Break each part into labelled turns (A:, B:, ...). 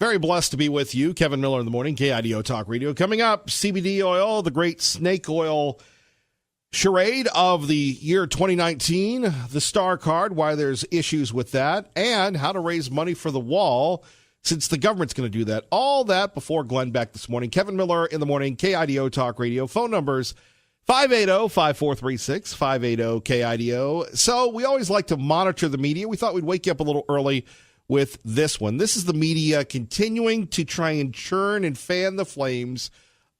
A: Very blessed to be with you. Kevin Miller in the morning, KIDO Talk Radio. Coming up, CBD oil, the great snake oil charade of the year 2019, the star card, why there's issues with that, and how to raise money for the wall since the government's going to do that. All that before Glenn Beck this morning. Kevin Miller in the morning, KIDO Talk Radio. Phone numbers 580-5436, 580-KIDO. So we always like to monitor the media. We thought we'd wake you up a little early with this one. This is the media continuing to try and churn and fan the flames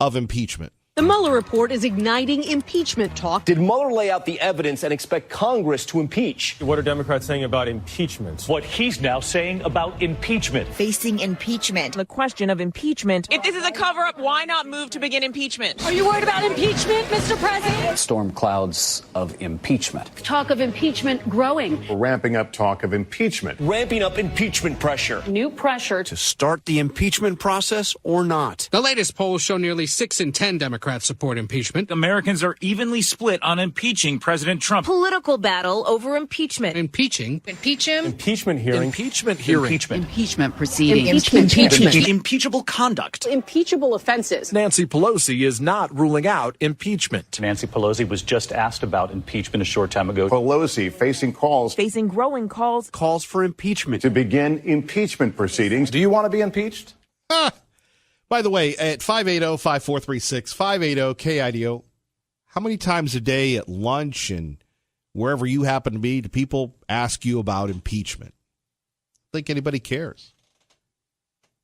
A: of impeachment.
B: The Mueller report is igniting impeachment talk.
C: Did Mueller lay out the evidence and expect Congress to impeach?
D: What are Democrats saying about impeachment?
E: What he's now saying about impeachment.
F: Facing impeachment.
G: The question of impeachment.
H: If this is a cover-up, why not move to begin impeachment?
B: Are you worried about impeachment, Mr. President?
I: Storm clouds of impeachment.
J: Talk of impeachment growing.
K: We're ramping up talk of impeachment.
C: Ramping up impeachment pressure.
J: New pressure
L: to start the impeachment process or not.
M: The latest polls show nearly 6 in 10 Democrats support impeachment.
E: Americans are evenly split on impeaching President Trump.
G: Political battle over impeachment.
M: Impeaching.
J: Impeach him.
D: Impeachment hearing.
L: Impeachment hearing.
J: Impeachment proceedings.
B: Impeachment.
E: Impeachable conduct.
B: Impeachable offenses.
L: Nancy Pelosi is not ruling out impeachment.
E: Nancy Pelosi was just asked about impeachment a short time ago.
K: Pelosi facing
G: growing calls.
L: Calls for impeachment.
K: to begin impeachment proceedings.
D: Do you want to be impeached?
A: By the way, at 580-5436, 580-KIDO, how many times a day at lunch and wherever you happen to be do people ask you about impeachment? I think anybody cares,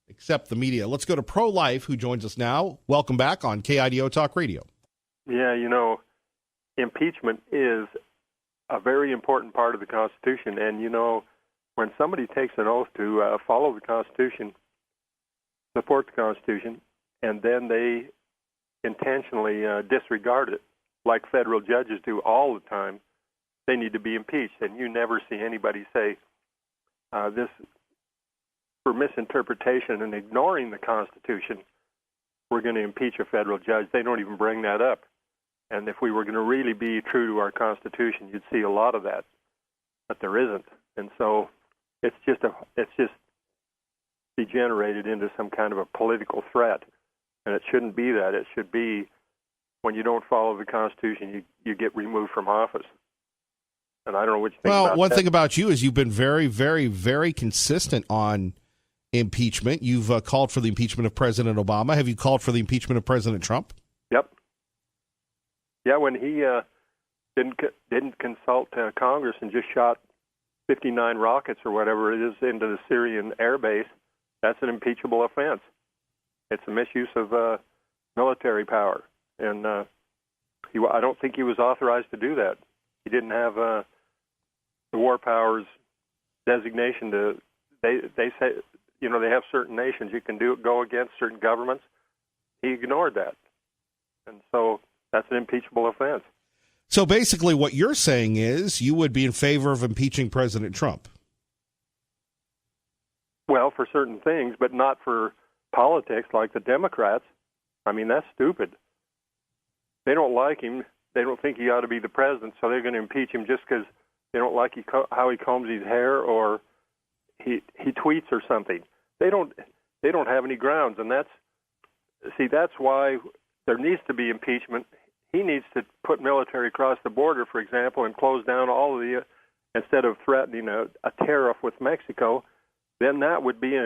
A: except the media. Let's go to Pro-Life, who joins us now. Welcome back on KIDO Talk Radio.
N: Yeah, impeachment is a very important part of the Constitution. And, when somebody takes an oath to follow the Constitution, support the Constitution, and then they intentionally disregard it, like federal judges do all the time, they need to be impeached. And you never see anybody say this for misinterpretation and ignoring the Constitution, we're going to impeach a federal judge. They don't even bring that up. And if we were going to really be true to our Constitution, you'd see a lot of that, but there isn't. And so it's just degenerated into some kind of a political threat, and it shouldn't be that. It should be when you don't follow the Constitution, you get removed from office. And I don't know what you think about that.
A: Well, one thing about you is you've been very, very, very consistent on impeachment. You've called for the impeachment of President Obama. Have you called for the impeachment of President Trump?
N: Yep. Yeah, when he didn't consult Congress and just shot 59 rockets or whatever it is into the Syrian air base, that's an impeachable offense. It's a misuse of military power, and I don't think he was authorized to do that. He didn't have the war powers designation to. They say they have certain nations you can go against certain governments. He ignored that, and so that's an impeachable offense.
A: So basically, what you're saying is you would be in favor of impeaching President Trump.
N: Well, for certain things, but not for politics like the Democrats. I mean, that's stupid. They don't like him. They don't think he ought to be the president, so they're going to impeach him just because they don't like how he combs his hair or he tweets or something. They don't have any grounds, and that's why there needs to be impeachment. He needs to put military across the border, for example, and close down all of the instead of threatening a tariff with Mexico. Then that would be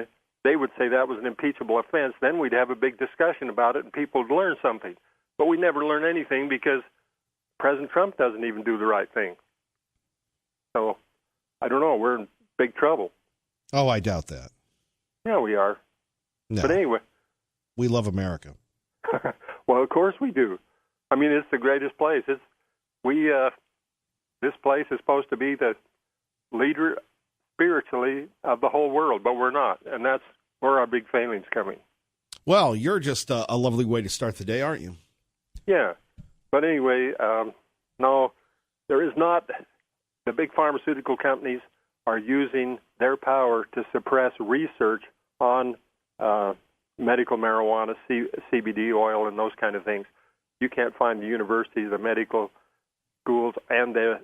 N: they would say that was an impeachable offense. Then we'd have a big discussion about it and people would learn something. But we never learn anything because President Trump doesn't even do the right thing. So, I don't know. We're in big trouble.
A: Oh, I doubt that.
N: Yeah, we are.
A: No.
N: But anyway.
A: We love America.
N: Well, of course we do. I mean, it's the greatest place. This place is supposed to be the leader spiritually of the whole world, but we're not, and that's where our big failing's coming.
A: Well, you're just a lovely way to start the day, aren't you?
N: Yeah, but anyway, no, there is not. The big pharmaceutical companies are using their power to suppress research on medical marijuana, CBD oil, and those kind of things. You can't find the universities, the medical schools, and the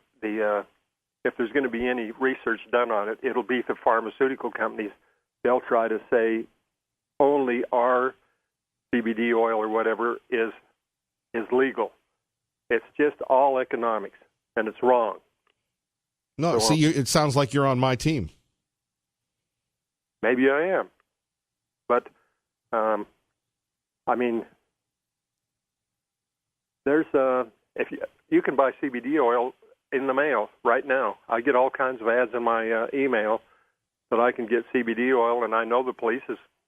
N: if there's going to be any research done on it, it'll be the pharmaceutical companies. They'll try to say only our CBD oil or whatever is legal. It's just all economics, and it's wrong.
A: No,
N: So,
A: see, it sounds like you're on my team.
N: Maybe I am, but I mean, there's if you can buy CBD oil in the mail right now. I get all kinds of ads in my email that I can get CBD oil, and I know the police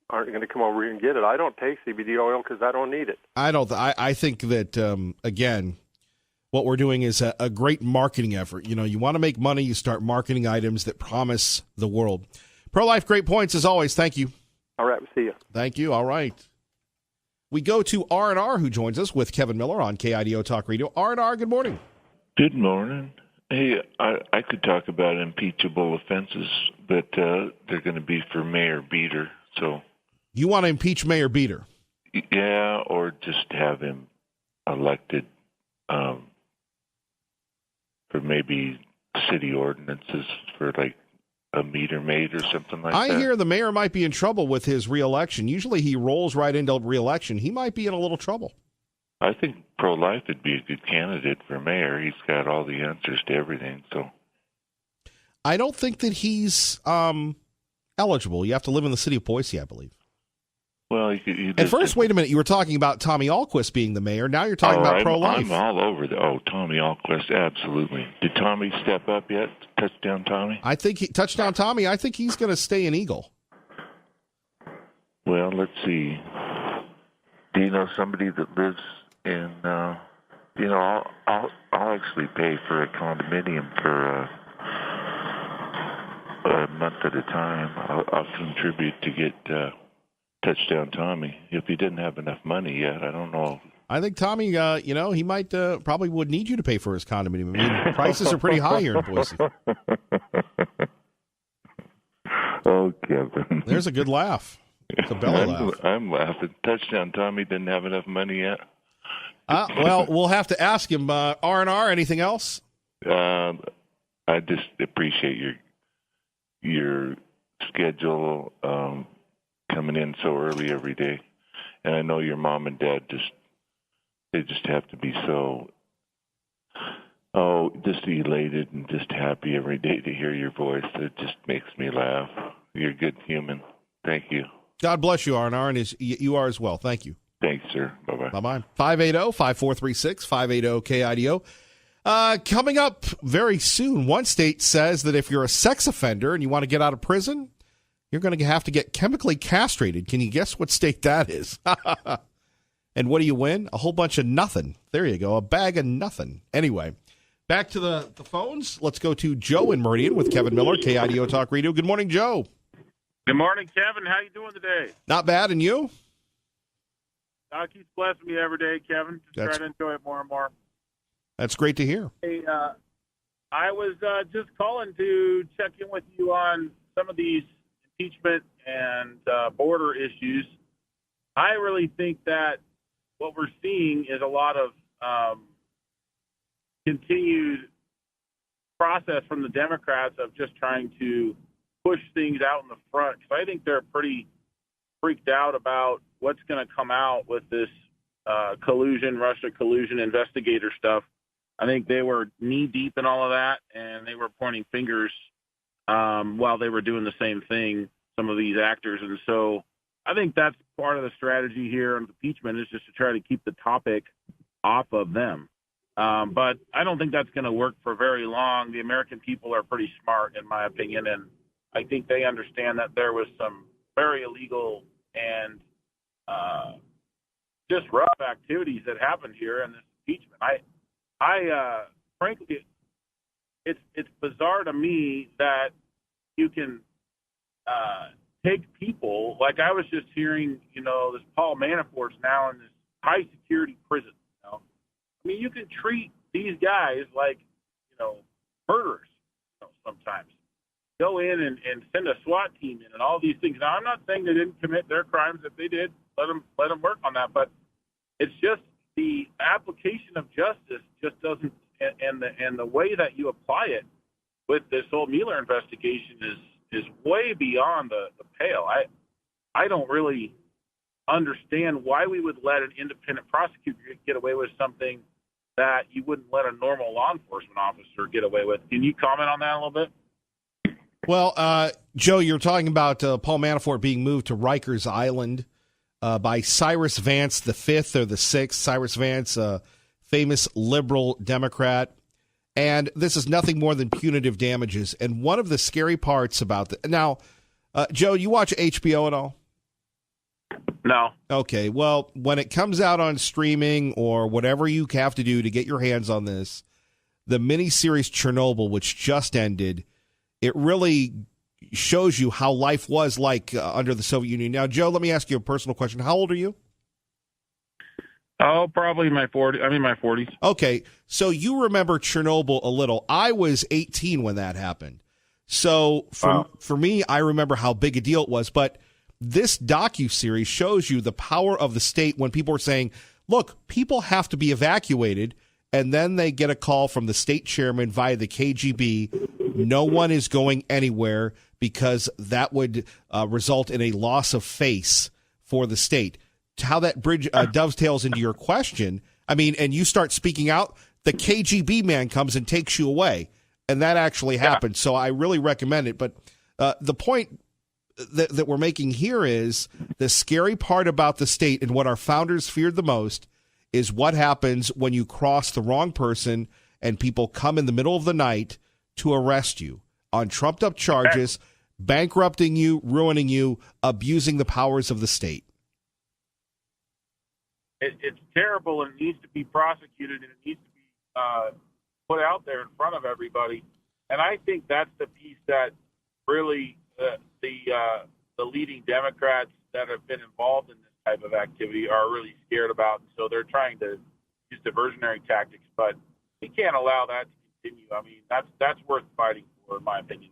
N: aren't going to come over here and get it. I don't take CBD oil because I don't need it.
A: I think that again, what we're doing is a great marketing effort. You know, you want to make money, you start marketing items that promise the world. Pro-Life, great points as always. Thank you.
N: All right, see you.
A: Thank you. All right. We go to R&R, who joins us with Kevin Miller on KIDO Talk Radio. R&R, good morning.
F: Good morning. Hey, I could talk about impeachable offenses, but they're going to be for Mayor Beater. So
A: you want to impeach Mayor Beater?
F: Yeah, or just have him elected for maybe city ordinances for like a meter maid or something like that.
A: I hear the mayor might be in trouble with his reelection. Usually he rolls right into reelection. He might be in a little trouble.
F: I think pro-life would be a good candidate for mayor. He's got all the answers to everything. So
A: I don't think that he's eligible. You have to live in the city of Boise, I believe.
F: Well,
A: at first, wait a minute. You were talking about Tommy Ahlquist being the mayor. Now you're talking about pro-life.
F: I'm all over Tommy Ahlquist, absolutely. Did Tommy step up yet? Touchdown Tommy?
A: I think touchdown Tommy. I think he's going to stay an Eagle.
F: Well, let's see. Do you know somebody that lives in? I'll actually pay for a condominium for a month at a time. I'll contribute to get. Touchdown Tommy. If he didn't have enough money yet, I don't know.
A: I think Tommy, he might probably would need you to pay for his condominium. I mean, prices are pretty high here in Boise.
F: Oh, Kevin.
A: There's a good laugh. It's a belly laugh.
F: I'm laughing. Touchdown Tommy didn't have enough money yet.
A: Well, we'll have to ask him. R&R, anything else?
F: I just appreciate your schedule. Coming in so early every day, and I know your mom and dad they just have to be so just elated and just happy every day to hear your voice. It just makes me laugh. You're a good human. Thank you.
A: God bless you, R&R, and you are as well. Thank you.
F: Thanks, sir. Bye-bye.
A: Bye-bye. 580-5436, 580-KIDO. Coming up very soon, one state says that if you're a sex offender and you want to get out of prison, you're going to have to get chemically castrated. Can you guess what state that is? And what do you win? A whole bunch of nothing. There you go, a bag of nothing. Anyway, back to the phones. Let's go to Joe in Meridian with Kevin Miller, KIDO Talk Radio. Good morning, Joe.
O: Good morning, Kevin. How you doing today?
A: Not bad, and you?
O: God keeps blessing me every day, Kevin. Try to enjoy it more and more.
A: That's great to hear.
O: Hey, I was just calling to check in with you on some of these impeachment and border issues. I really think that what we're seeing is a lot of continued process from the Democrats of just trying to push things out in the front. Because I think they're pretty freaked out about what's going to come out with this Russia collusion investigator stuff. I think they were knee-deep in all of that, and they were pointing fingers while they were doing the same thing, some of these actors. And so I think that's part of the strategy here on impeachment is just to try to keep the topic off of them. But I don't think that's going to work for very long. The American people are pretty smart, in my opinion, and I think they understand that there was some very illegal and just rough activities that happened here in this impeachment. I frankly, it's bizarre to me that you can take people, like I was just hearing, this Paul Manafort's now in this high security prison. I mean, you can treat these guys like, murderers, sometimes. Go in and send a SWAT team in and all these things. Now, I'm not saying they didn't commit their crimes. If they did, let them work on that. But it's just the application of justice just doesn't, and the way that you apply it with this whole Mueller investigation is way beyond the pale. I don't really understand why we would let an independent prosecutor get away with something that you wouldn't let a normal law enforcement officer get away with. Can you comment on that a little bit?
A: Well, Joe, you're talking about Paul Manafort being moved to Rikers Island by Cyrus Vance the Fifth or the Sixth. Cyrus Vance, a famous liberal Democrat. And this is nothing more than punitive damages. And one of the scary parts about now, Joe, you watch HBO at all?
O: No.
A: Okay, well, when it comes out on streaming or whatever you have to do to get your hands on this, the miniseries Chernobyl, which just ended, it really shows you how life was like under the Soviet Union. Now, Joe, let me ask you a personal question. How old are you?
O: Oh, probably my 40s. I'm in my 40s.
A: Okay, so you remember Chernobyl a little. I was 18 when that happened. So for me, I remember how big a deal it was. But this docuseries shows you the power of the state when people are saying, look, people have to be evacuated, and then they get a call from the state chairman via the KGB. No one is going anywhere because that would result in a loss of face for the state. How that bridge dovetails into your question, I mean, and you start speaking out, the KGB man comes and takes you away. And that actually happened. So I really recommend it. But the point that we're making here is the scary part about the state and what our founders feared the most is what happens when you cross the wrong person and people come in the middle of the night to arrest you on trumped up charges, bankrupting you, ruining you, abusing the powers of the state.
O: It's terrible, and it needs to be prosecuted, and it needs to be put out there in front of everybody. And I think that's the piece that really the leading Democrats that have been involved in this type of activity are really scared about. So they're trying to use diversionary tactics, but we can't allow that to continue. I mean, that's worth fighting for, in my opinion.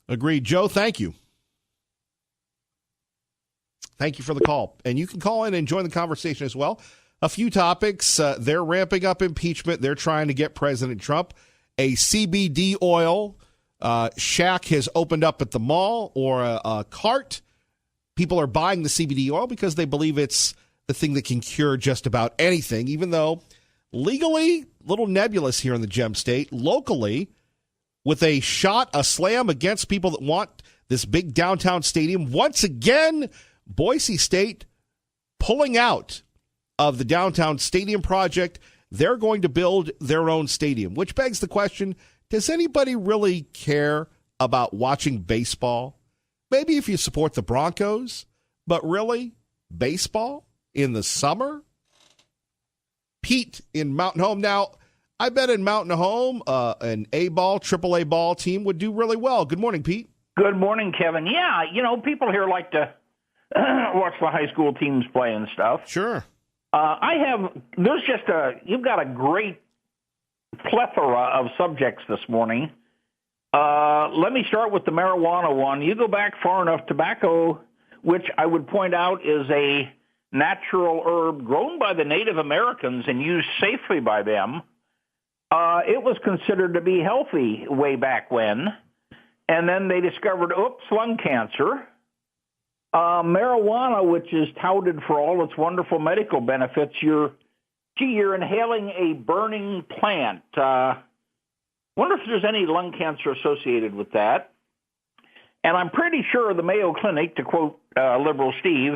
A: Agreed. Joe, thank you. Thank you for the call. And you can call in and join the conversation as well. A few topics. They're ramping up impeachment. They're trying to get President Trump. A CBD oil shack has opened up at the mall, or a cart. People are buying the CBD oil because they believe it's the thing that can cure just about anything, even though legally, a little nebulous here in the Gem State. Locally, with a slam against people that want this big downtown stadium. Once again, Boise State pulling out of the downtown stadium project. They're going to build their own stadium, which begs the question, does anybody really care about watching baseball? Maybe if you support the Broncos, but really, baseball in the summer? Pete in Mountain Home. Now, I bet in Mountain Home, an A-ball, triple-A ball team would do really well. Good morning, Pete.
P: Good morning, Kevin. Yeah, people here like to watch the high school teams play and stuff.
A: Sure.
P: You've got a great plethora of subjects this morning. Let me start with the marijuana one. You go back far enough, tobacco, which I would point out is a natural herb grown by the Native Americans and used safely by them. It was considered to be healthy way back when. And then they discovered, lung cancer. Marijuana, which is touted for all its wonderful medical benefits, you're inhaling a burning plant. Wonder if there's any lung cancer associated with that. And I'm pretty sure the Mayo Clinic, to quote Liberal Steve,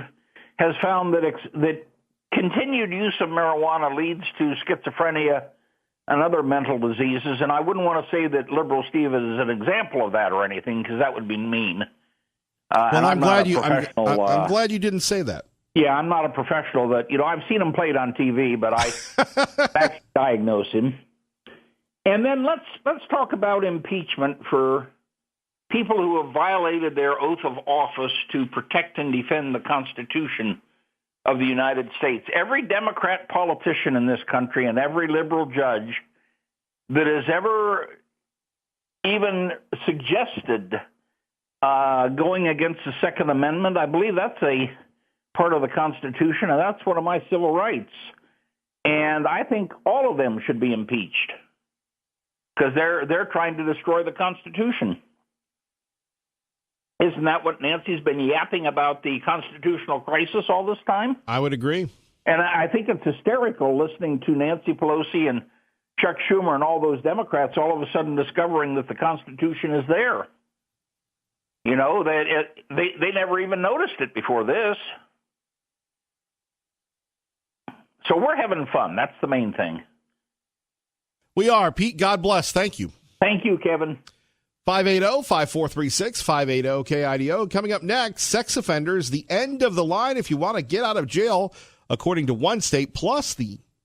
P: has found that continued use of marijuana leads to schizophrenia and other mental diseases. And I wouldn't want to say that Liberal Steve is an example of that or anything, because that would be mean.
A: Well, I'm glad you didn't say that.
P: Yeah, I'm not a professional that, I've seen him played on TV, but I diagnose him. And then let's talk about impeachment for people who have violated their oath of office to protect and defend the Constitution of the United States. Every Democrat politician in this country and every liberal judge that has ever even suggested going against the Second Amendment, I believe that's a part of the Constitution, and that's one of my civil rights. And I think all of them should be impeached because they're trying to destroy the Constitution. Isn't that what Nancy's been yapping about, the constitutional crisis all this time?
A: I would agree.
P: And I think it's hysterical listening to Nancy Pelosi and Chuck Schumer and all those Democrats all of a sudden discovering that the Constitution is there. You know, they never even noticed it before this. So we're having fun. That's the main thing.
A: We are. Pete, God bless. Thank you.
P: Thank you, Kevin.
A: 580-5436, 580-KIDO. Coming up next, sex offenders, the end of the line if you want to get out of jail, according to one state, plus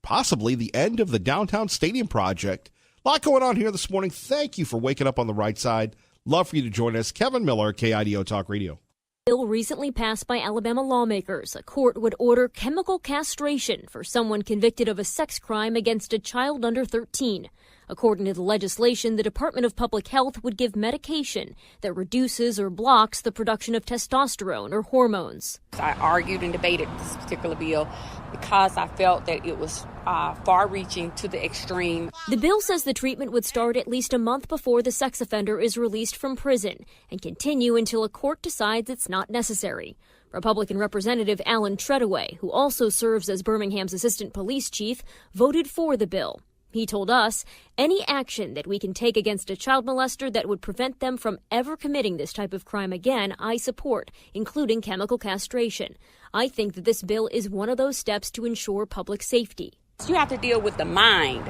A: possibly the end of the downtown stadium project. A lot going on here this morning. Thank you for waking up on the right side. Love for you to join us. Kevin Miller, KIDO Talk Radio.
Q: Bill recently passed by Alabama lawmakers. A court would order chemical castration for someone convicted of a sex crime against a child under 13. According to the legislation, the Department of Public Health would give medication that reduces or blocks the production of testosterone or hormones.
R: I argued and debated this particular bill because I felt that it was far-reaching to the extreme.
Q: The bill says the treatment would start at least a month before the sex offender is released from prison and continue until a court decides it's not necessary. Republican Representative Alan Treadaway, who also serves as Birmingham's assistant police chief, voted for the bill. He told us, any action that we can take against a child molester that would prevent them from ever committing this type of crime again, I support, including chemical castration. I think that this bill is one of those steps to ensure public safety.
R: You have to deal with the mind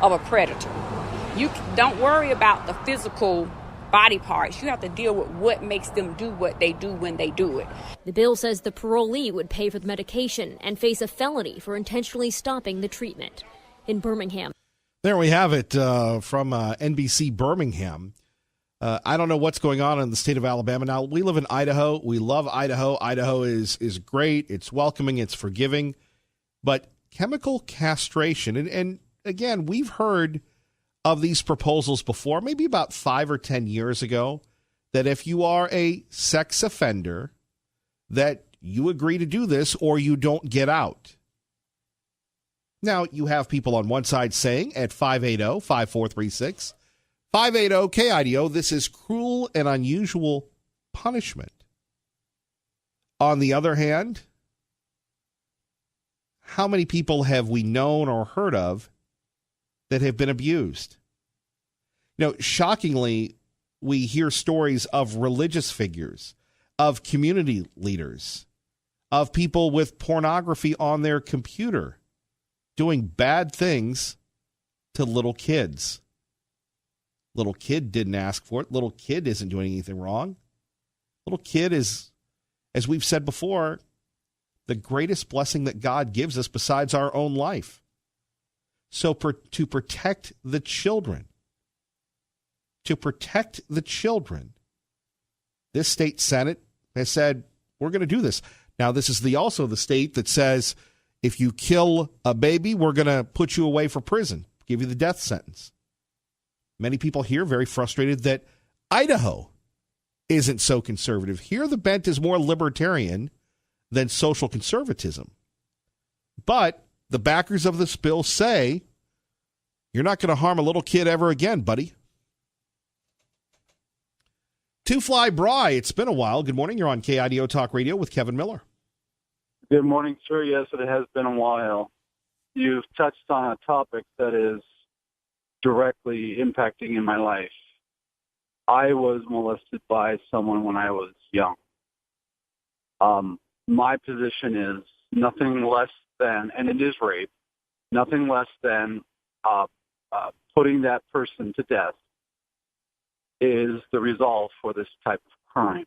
R: of a predator. You don't worry about the physical body parts. You have to deal with what makes them do what they do when they do it.
Q: The bill says the parolee would pay for the medication and face a felony for intentionally stopping the treatment. In Birmingham.
A: There we have it from NBC Birmingham. I don't know what's going on in the state of Alabama. Now, we live in Idaho. We love Idaho. Idaho is great. It's welcoming. It's forgiving. But chemical castration, and again, we've heard of these proposals before, maybe about 5 or 10 years ago, that if you are a sex offender, that you agree to do this or you don't get out. Now, you have people on one side saying at 580-5436, 580-KIDO, this is cruel and unusual punishment. On the other hand, how many people have we known or heard of that have been abused? You know, shockingly, we hear stories of religious figures, of community leaders, of people with pornography on their computer doing bad things to little kids. Little kid didn't ask for it. Little kid isn't doing anything wrong. Little kid is, as we've said before, the greatest blessing that God gives us besides our own life. So to protect the children, this state Senate has said, we're going to do this. Now, this is also the state that says, if you kill a baby, we're going to put you away for prison, give you the death sentence. Many people here very frustrated that Idaho isn't so conservative. Here, the bent is more libertarian than social conservatism. But the backers of this bill say, you're not going to harm a little kid ever again, buddy. Two Fly Bry, it's been a while. Good morning. You're on KIDO Talk Radio with Kevin Miller.
S: Good morning, sir. Yes, it has been a while. You've touched on a topic that is directly impacting in my life. I was molested by someone when I was young. My position is nothing less than, and it is rape, nothing less than putting that person to death is the resolve for this type of crime.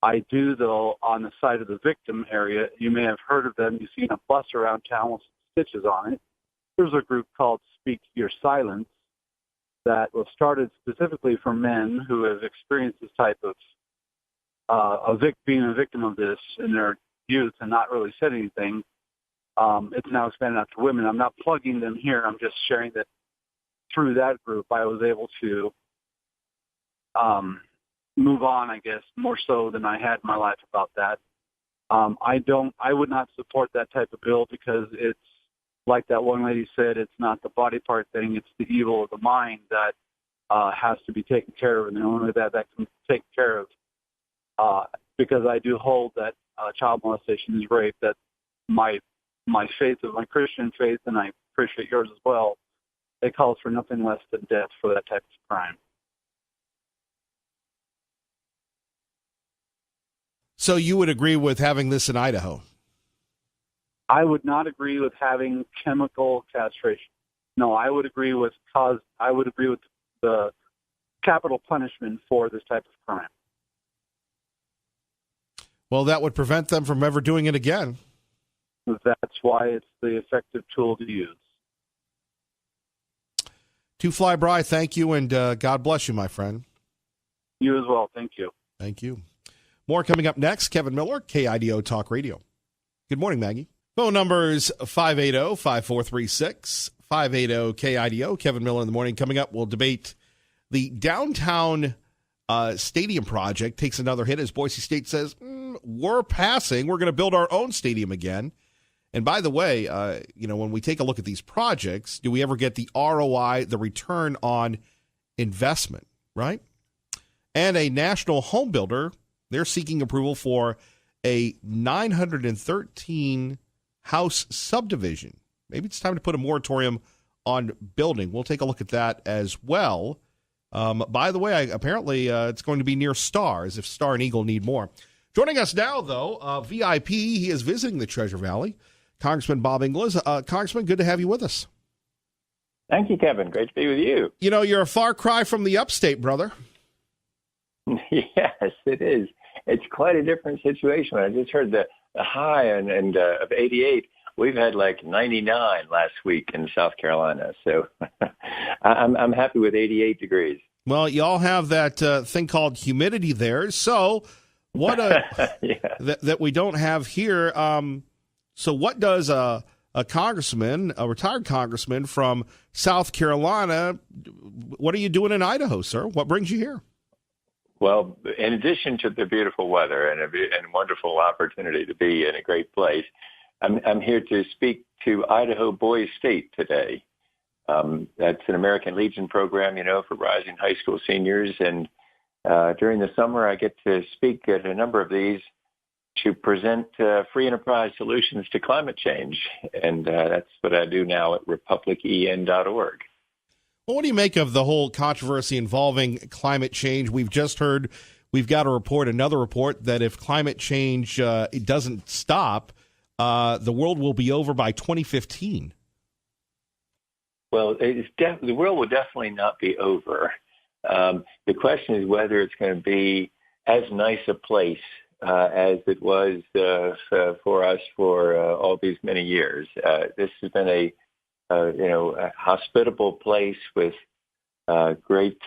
S: I do, though, on the side of the victim area, you may have heard of them. You've seen a bus around town with some stitches on it. There's a group called Speak Your Silence that was started specifically for men who have experienced this type of being a victim of this in their youth and not really said anything. It's now expanded out to women. I'm not plugging them here. I'm just sharing that through that group I was able to move on, I guess, more so than I had in my life about that. I would not support that type of bill because it's, like that one lady said, it's not the body part thing, it's the evil of the mind that has to be taken care of, and the only way that can be taken care of because I do hold that child molestation is rape, that my faith is my Christian faith, and I appreciate yours as well. It calls for nothing less than death for that type of crime.
A: So you would agree with having this in Idaho?
S: I would not agree with having chemical castration. No, I would agree with the capital punishment for this type of crime.
A: Well, that would prevent them from ever doing it again.
S: That's why it's the effective tool to use.
A: Two Fly Bry, thank you, and God bless you, my friend.
S: You as well. Thank you.
A: Thank you. More coming up next. Kevin Miller, KIDO Talk Radio. Good morning, Maggie. Phone numbers 580-5436, 580-KIDO. Kevin Miller in the morning. Coming up, we'll debate the downtown stadium project. Takes another hit as Boise State says, we're passing. We're going to build our own stadium again. And by the way, when we take a look at these projects, do we ever get the ROI, the return on investment, right? And a national home builder, they're seeking approval for a 913 house subdivision. Maybe it's time to put a moratorium on building. We'll take a look at that as well. By the way, apparently it's going to be near Star, as if Star and Eagle need more. Joining us now, though, VIP, he is visiting the Treasure Valley. Congressman Bob Inglis. Congressman, good to have you with us.
T: Thank you, Kevin. Great to be with you.
A: You know, you're a far cry from the upstate, brother.
T: Yes, it is. It's quite a different situation. I just heard the high and of 88. We've had like 99 last week in South Carolina. So I'm happy with 88 degrees.
A: Well, you all have that thing called humidity there. So what that we don't have here. So what does a congressman, a retired congressman from South Carolina, what are you doing in Idaho, sir? What brings you here?
T: Well, in addition to the beautiful weather and wonderful opportunity to be in a great place, I'm here to speak to Idaho Boys State today. That's an American Legion program, for rising high school seniors. And during the summer, I get to speak at a number of these to present free enterprise solutions to climate change. And that's what I do now at republicen.org.
A: Well, what do you make of the whole controversy involving climate change? We've just heard, we've got another report, that if climate change it doesn't stop, the world will be over by 2015.
T: Well, the world will definitely not be over. The question is whether it's going to be as nice a place as it was for us for all these many years. This has been a hospitable place with great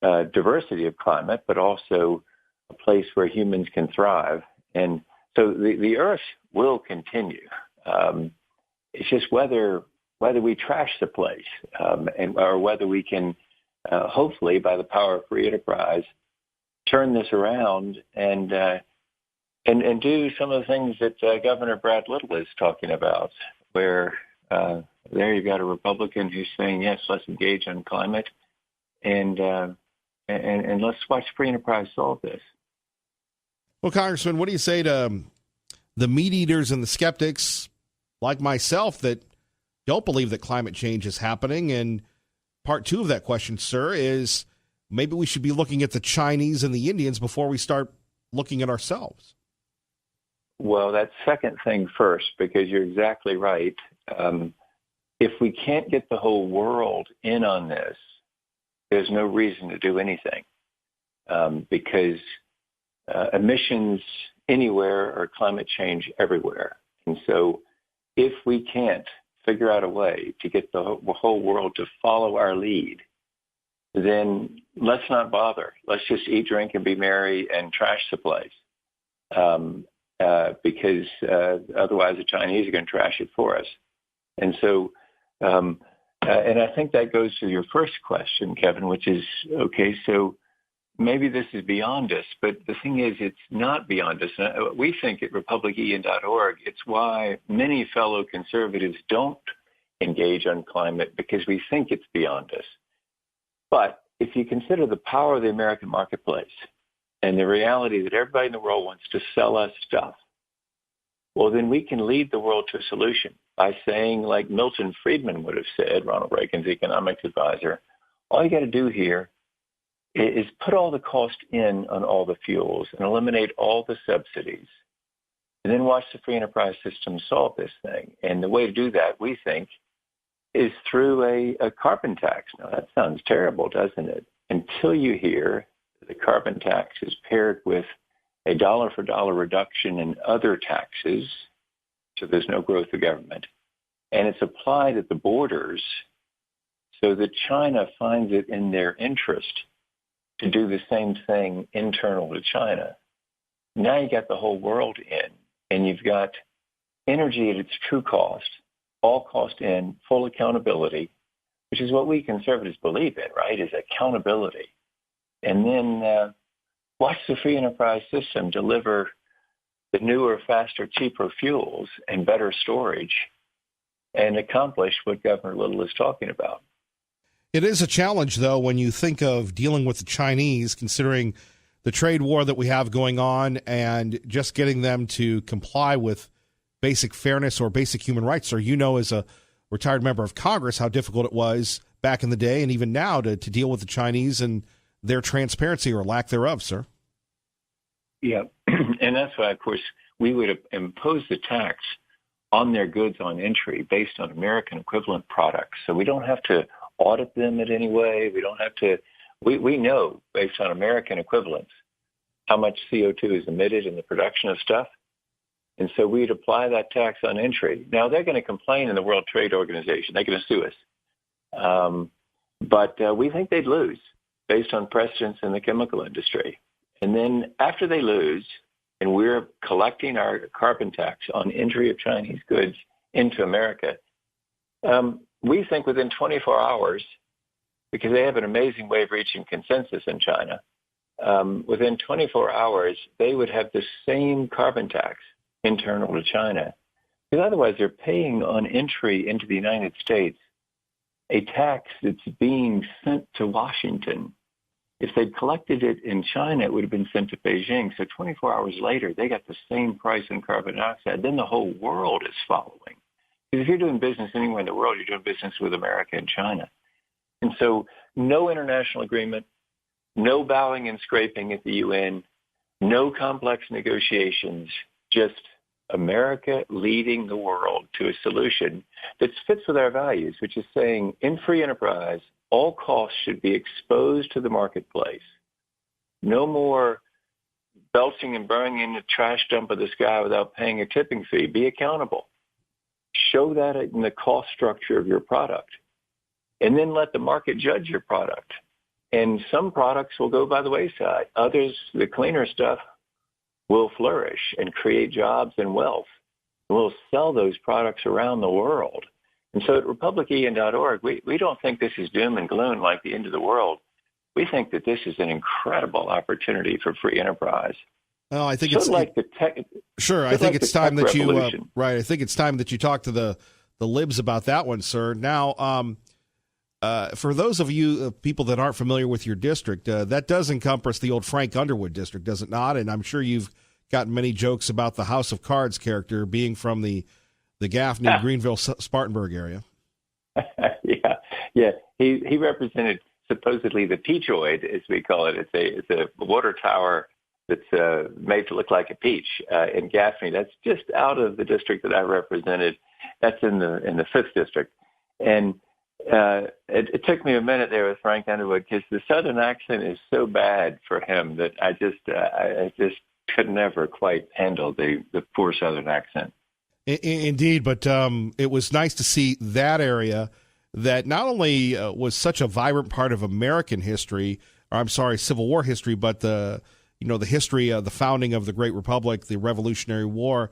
T: diversity of climate, but also a place where humans can thrive. And so the Earth will continue. It's just whether we trash the place or whether we can, hopefully, by the power of free enterprise, turn this around and do some of the things that Governor Brad Little is talking about, where there you've got a Republican who's saying, yes, let's engage on climate, and let's watch free enterprise solve this.
A: Well, Congressman, what do you say to the meat eaters and the skeptics like myself that don't believe that climate change is happening? And part two of that question, sir, is maybe we should be looking at the Chinese and the Indians before we start looking at ourselves.
T: Well, that second thing first, because you're exactly right. If we can't get the whole world in on this, there's no reason to do anything, because emissions anywhere are climate change everywhere. And so if we can't figure out a way to get the whole world to follow our lead, then let's not bother. Let's just eat, drink, and be merry and trash the place. Because otherwise the Chinese are going to trash it for us. And so, and I think that goes to your first question, Kevin, which is, okay, so maybe this is beyond us, but the thing is, it's not beyond us. We think at republicen.org, it's why many fellow conservatives don't engage on climate, because we think it's beyond us. But if you consider the power of the American marketplace and the reality that everybody in the world wants to sell us stuff, well, then we can lead the world to a solution by saying, like Milton Friedman would have said, Ronald Reagan's economics advisor, all you got to do here is put all the cost in on all the fuels and eliminate all the subsidies, and then watch the free enterprise system solve this thing. And the way to do that, we think, is through a carbon tax. Now, that sounds terrible, doesn't it? Until you hear the carbon tax is paired with a dollar-for-dollar reduction in other taxes, so there's no growth of government, and it's applied at the borders so that China finds it in their interest to do the same thing internal to China. Now you got the whole world in, and you've got energy at its true cost, all cost in, full accountability, which is what we conservatives believe in, right, is accountability. And then watch the free enterprise system deliver the newer, faster, cheaper fuels and better storage and accomplish what Governor Little is talking about.
A: It is a challenge, though, when you think of dealing with the Chinese, considering the trade war that we have going on and just getting them to comply with basic fairness or basic human rights. Or you know, as a retired member of Congress, how difficult it was back in the day and even now to deal with the Chinese and their transparency or lack thereof, sir.
T: Yeah, and that's why, of course, we would impose the tax on their goods on entry based on American equivalent products. So we don't have to audit them in any way. We don't have to, we know based on American equivalents how much CO2 is emitted in the production of stuff. And so we'd apply that tax on entry. Now, they're going to complain in the World Trade Organization. They're going to sue us. But we think they'd lose based on precedents in the chemical industry. And then after they lose, and we're collecting our carbon tax on entry of Chinese goods into America, we think within 24 hours, because they have an amazing way of reaching consensus in China, within 24 hours, they would have the same carbon tax internal to China. Because otherwise, they're paying on entry into the United States a tax that's being sent to Washington. If they'd collected it in China, it would have been sent to Beijing. So 24 hours later, they got the same price in carbon dioxide. Then the whole world is following. Because if you're doing business anywhere in the world, you're doing business with America and China. And so no international agreement, no bowing and scraping at the UN, no complex negotiations, just America leading the world to a solution that fits with our values, which is saying in free enterprise, all costs should be exposed to the marketplace. No more belching and burning in the trash dump of the sky without paying a tipping fee. Be accountable. Show that in the cost structure of your product. And then let the market judge your product. And some products will go by the wayside. Others, the cleaner stuff, will flourish and create jobs and wealth. We'll sell those products around the world. And so at republican.org, we don't think this is doom and gloom like the end of the world. We think that this is an incredible opportunity for free enterprise.
A: Well, I think
T: it's like
A: sure. I think it's time that you right. I think it's time that you talk to the libs about that one, sir. Now, for those of you people that aren't familiar with your district, that does encompass the old Frank Underwood district, does it not? And I'm sure you've gotten many jokes about the House of Cards character being from the Gaffney, Greenville, Spartanburg area. Yeah. He represented supposedly the Peachoid, as we call it. It's a water tower that's made to look like a peach in Gaffney. That's just out of the district that I represented. That's in the 5th district. And it took me a minute there with Frank Underwood because the Southern accent is so bad for him that I just could never quite handle the poor Southern accent. Indeed, but it was nice to see that area that not only was such a vibrant part of American history, Civil War history, but the history of the founding of the Great Republic, the Revolutionary War.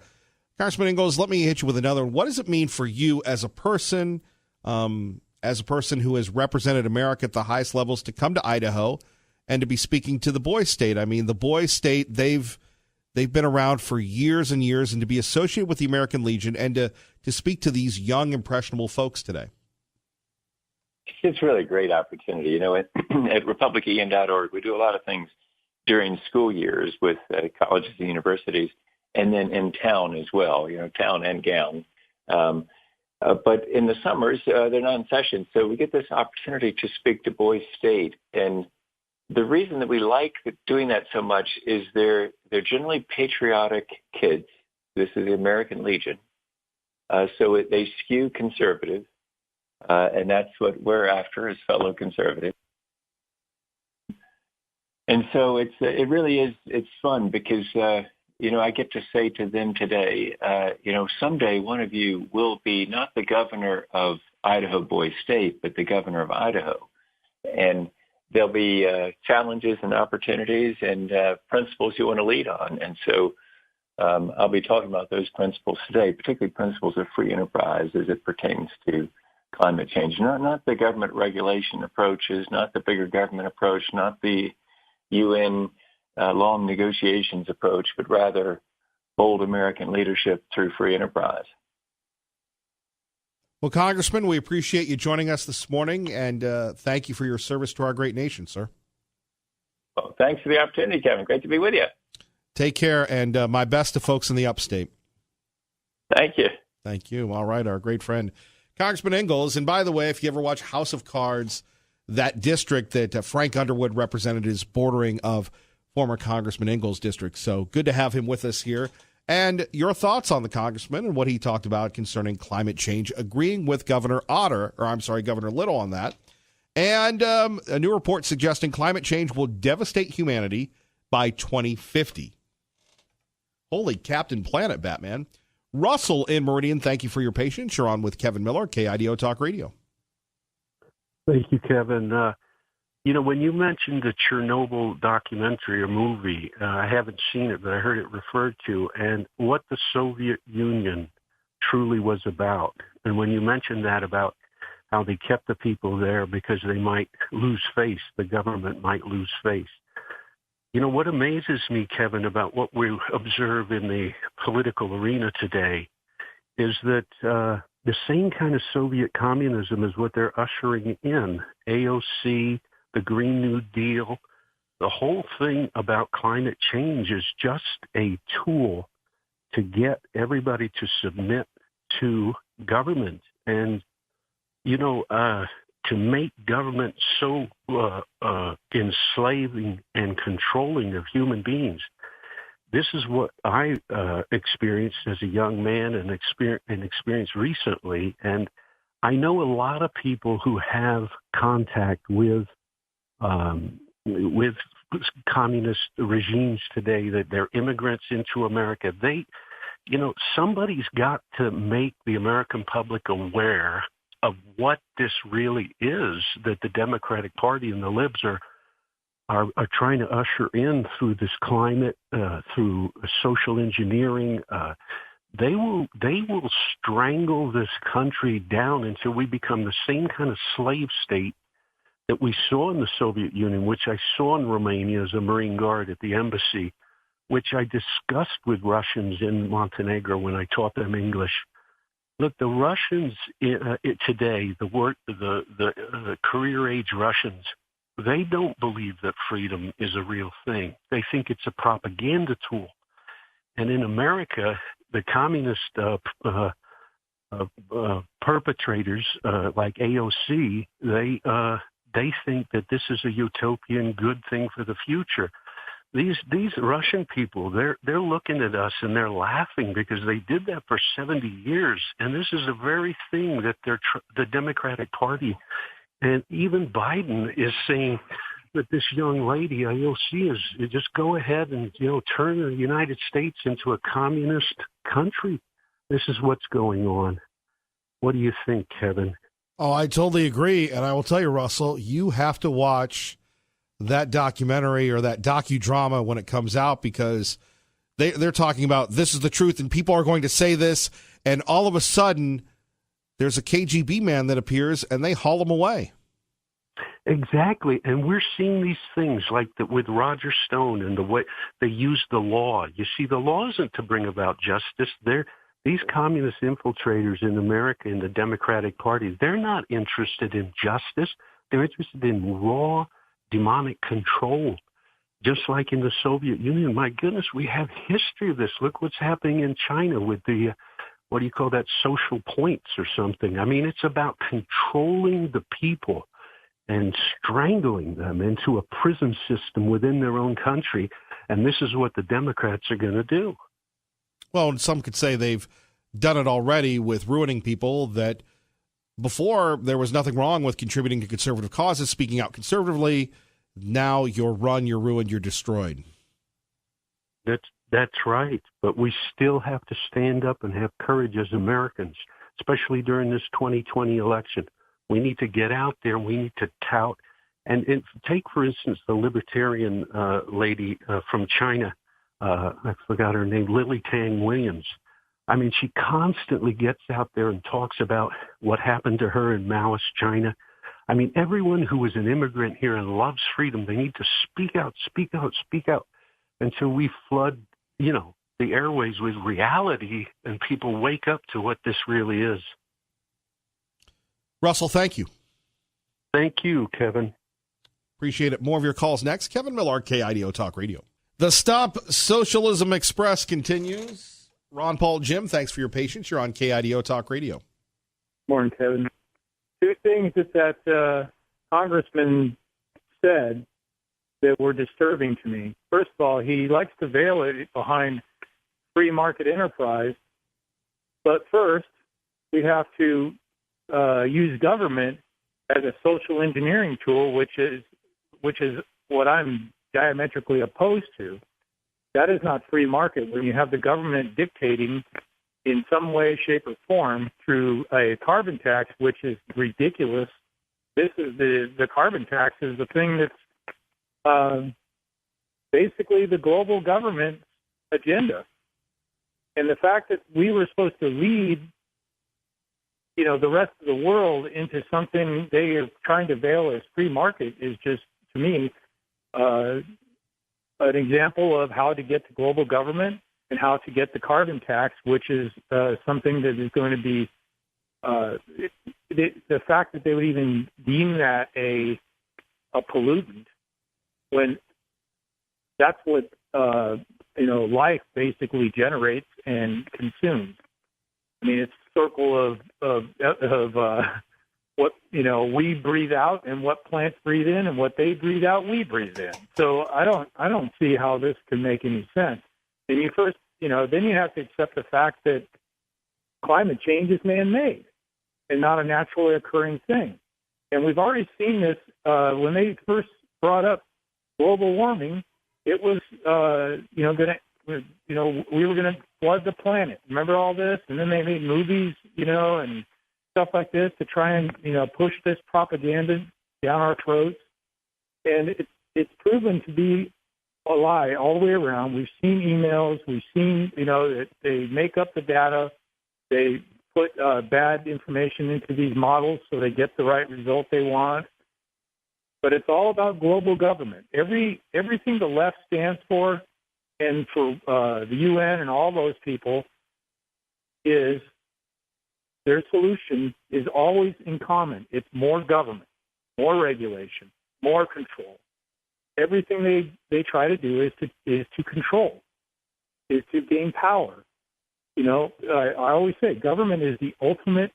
A: Congressman Ingalls, let me hit you with another one. What does it mean for you as a person who has represented America at the highest levels to come to Idaho and to be speaking to the Boy State? I mean, the Boy State, they've been around for years and years, and to be associated with the American Legion and to speak to these young, impressionable folks today. It's really a great opportunity. At republican.org, we do a lot of things
T: during school years with colleges and universities, and then in town as well, town and gown. But in the summers, they're not in session. So we get this opportunity to speak to Boys State. And the reason that we like doing that so much is they're generally patriotic kids. This is the American Legion. So they skew conservative. And that's what we're after as fellow conservatives. And so it really is, it's fun because, I get to say to them today, someday one of you will be not the governor of Idaho Boys State, but the governor of Idaho. And there'll be challenges and opportunities and principles you want to lead on. And so I'll be talking about those principles today, particularly principles of free enterprise as it pertains to climate change. Not the government regulation approaches, not the bigger government approach, not the UN long negotiations approach, but rather bold American leadership through free enterprise.
A: Well, Congressman, we appreciate you joining us this morning, and thank you for your service to our great nation, sir.
T: Well, thanks for the opportunity, Kevin. Great to be with you.
A: Take care, and my best to folks in the upstate.
T: Thank you.
A: Thank you. All right, our great friend, Congressman Ingalls. And by the way, if you ever watch House of Cards, that district that Frank Underwood represented is bordering of former Congressman Ingalls' district. So good to have him with us here. And your thoughts on the congressman and what he talked about concerning climate change, agreeing with Governor Little on that. And a new report suggesting climate change will devastate humanity by 2050. Holy Captain Planet, Batman. Russell in Meridian, thank you for your patience. You're on with Kevin Miller, KIDO Talk Radio.
U: Thank you, Kevin. When you mentioned the Chernobyl documentary or movie, I haven't seen it, but I heard it referred to, and what the Soviet Union truly was about. And when you mentioned that about how they kept the people there because they might lose face, the government might lose face. What amazes me, Kevin, about what we observe in the political arena today is that the same kind of Soviet communism is what they're ushering in. AOC, the Green New Deal, the whole thing about climate change is just a tool to get everybody to submit to government. And, to make government so enslaving and controlling of human beings. This is what I experienced as a young man and experienced recently. And I know a lot of people who have contact with communist regimes today, that they're immigrants into America. Somebody's got to make the American public aware of what this really is that the Democratic Party and the libs are trying to usher in through this climate, through social engineering. They will strangle this country down until we become the same kind of slave state that we saw in the Soviet Union, which I saw in Romania as a Marine Guard at the embassy, which I discussed with Russians in Montenegro when I taught them English. Look, the Russians today, the career-age Russians, they don't believe that freedom is a real thing. They think it's a propaganda tool. And in America, the communist perpetrators like AOC, they think that this is a utopian good thing for the future. These Russian people, they're looking at us and they're laughing because they did that for 70 years. And this is the very thing that the Democratic Party and even Biden is saying that this young lady, AOC, is just go ahead and, turn the United States into a communist country. This is what's going on. What do you think, Kevin?
A: Oh, I totally agree. And I will tell you, Russell, you have to watch that documentary or that docudrama when it comes out, because they're talking about this is the truth and people are going to say this, and all of a sudden there's a KGB man that appears and they haul him away.
U: Exactly. And we're seeing these things like with Roger Stone and the way they use the law. You see, the law isn't to bring about justice. These communist infiltrators in America, in the Democratic Party, they're not interested in justice. They're interested in raw demonic control. just like in the Soviet Union. My goodness, we have history of this. Look what's happening in China with the, what do you call that, social points or something. I mean, it's about controlling the people and strangling them into a prison system within their own country. And this is what the Democrats are going to do.
A: Well, some could say they've done it already with ruining people that before there was nothing wrong with contributing to conservative causes, speaking out conservatively. Now you're run, you're ruined, you're destroyed.
U: That's right. But we still have to stand up and have courage as Americans, especially during this 2020 election. We need to get out there. We need to tout. And take, for instance, the libertarian lady from China. I forgot her name, Lily Tang Williams. I mean, she constantly gets out there and talks about what happened to her in Maoist China. I mean, everyone who is an immigrant here and loves freedom, they need to speak out, speak out, speak out until we flood, the airways with reality and people wake up to what this really is.
A: Russell, thank you.
U: Thank you, Kevin.
A: Appreciate it. More of your calls next. Kevin Miller, KIDO Talk Radio. The Stop Socialism Express continues. Ron Paul, Jim, thanks for your patience. You're on KIDO Talk Radio.
H: Morning, Kevin. Two things that congressman said that were disturbing to me. First of all, he likes to veil it behind free market enterprise. But first, we have to use government as a social engineering tool, which is what I'm diametrically opposed to. That is not free market when you have the government dictating in some way, shape, or form through a carbon tax, which is ridiculous. This is the carbon tax is the thing that's basically the global government agenda. And the fact that we were supposed to lead, the rest of the world into something they are trying to veil as free market is just, to me, an example of how to get to global government and how to get the carbon tax, which is something that is going to be the fact that they would even deem that a pollutant when that's what life basically generates and consumes. I mean, it's a circle of what we breathe out and what plants breathe in, and what they breathe out, we breathe in. So I don't see how this can make any sense. And you first, then you have to accept the fact that climate change is man-made and not a naturally occurring thing. And we've already seen this when they first brought up global warming. It was, we were going to flood the planet. Remember all this? And then they made movies, and stuff like this to try and push this propaganda down our throats, and it's proven to be a lie all the way around. We've seen emails, we've seen that they make up the data, they put bad information into these models so they get the right result they want. But it's all about global government. Everything the left stands for, and for the UN and all those people, is their solution is always in common. It's more government, more regulation, more control. Everything they try to do is to control, is to gain power. I always say government is the ultimate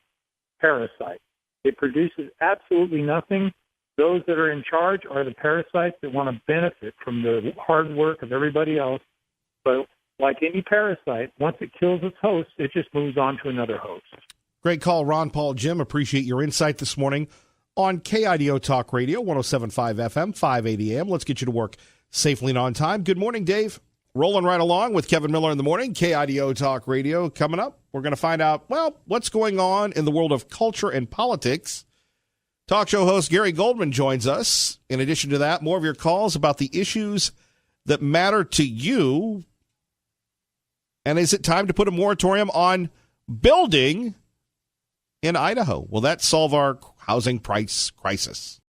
H: parasite. It produces absolutely nothing. Those that are in charge are the parasites that want to benefit from the hard work of everybody else. But like any parasite, once it kills its host, it just moves on to another host.
A: Great call, Ron Paul, Jim. Appreciate your insight this morning on KIDO Talk Radio, 107.5 FM, 580 AM. Let's get you to work safely and on time. Good morning, Dave. Rolling right along with Kevin Miller in the morning, KIDO Talk Radio. Coming up, we're going to find out, what's going on in the world of culture and politics. Talk show host Gary Goldman joins us. In addition to that, more of your calls about the issues that matter to you. And is it time to put a moratorium on building in Idaho? Will that solve our housing price crisis?